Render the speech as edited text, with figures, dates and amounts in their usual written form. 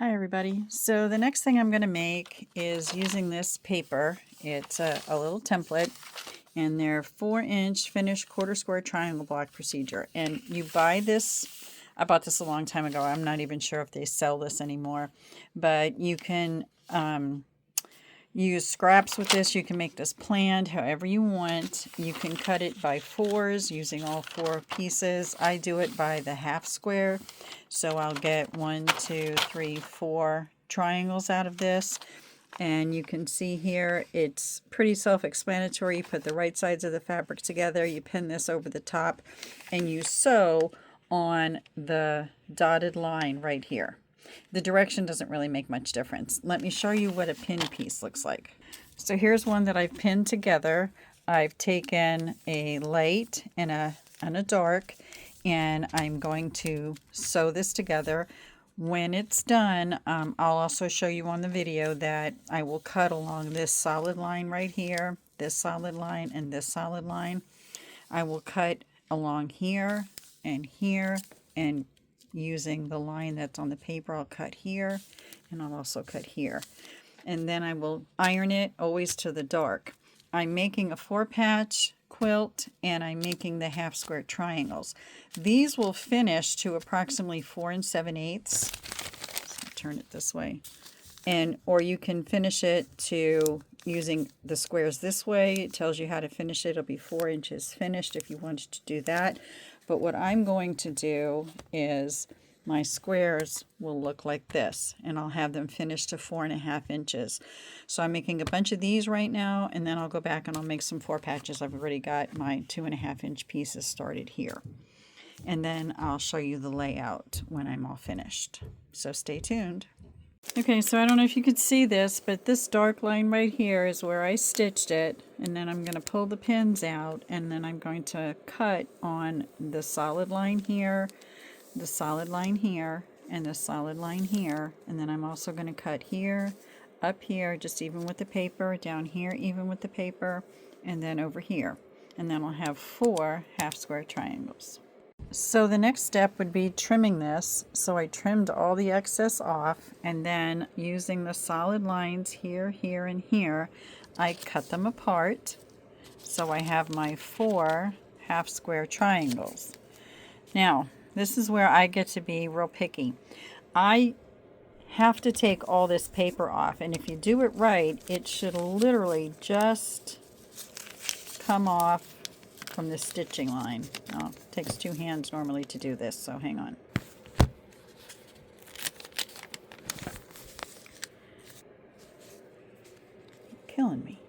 Hi everybody. So the next thing I'm going to make is using this paper. It's a little template, and they're 4-inch finished quarter square triangle block procedure. And you buy this, I bought this a long time ago. I'm not even sure if they sell this anymore, but you can use scraps with this. You can make this planned however you want. You can cut it by 4s using all 4 pieces. I do it by the half square. So I'll get 1, 2, 3, 4 triangles out of this. And you can see here, it's pretty self-explanatory. You put the right sides of the fabric together, you pin this over the top, and you sew on the dotted line right here. The direction doesn't really make much difference. Let me show you what a pin piece looks like. So here's one that I've pinned together. I've taken a light and a dark, and I'm going to sew this together. When it's done, I'll also show you on the video that I will cut along this solid line right here, this solid line, and this solid line. I will cut along here, and using the line that's on the paper, I'll cut here, and I'll also cut here. And then I will iron it always to the dark. I'm making a 4-patch quilt, and I'm making the half square triangles. These will finish to approximately 4 7/8. So turn it this way. Or you can finish it to using the squares this way. It tells you how to finish it. It'll be 4 inches finished if you wanted to do that. But what I'm going to do is my squares will look like this, and I'll have them finished to 4.5 inches. So I'm making a bunch of these right now, and then I'll go back and I'll make some 4 patches. I've already got my 2.5 inch pieces started here. And then I'll show you the layout when I'm all finished. So stay tuned. Okay, so I don't know if you could see this, but this dark line right here is where I stitched it, and then I'm going to pull the pins out, and then I'm going to cut on the solid line here, the solid line here, and the solid line here, and then I'm also going to cut here, up here, just even with the paper, down here even with the paper, and then over here. And then I'll have 4 half square triangles. So the next step would be trimming this. So I trimmed all the excess off, and then using the solid lines here, here, and here, I cut them apart. So I have my 4 half square triangles. Now, this is where I get to be real picky. I have to take all this paper off, and if you do it right, it should literally just come off from the stitching line. Oh, it takes 2 hands normally to do this, so hang on. Killing me.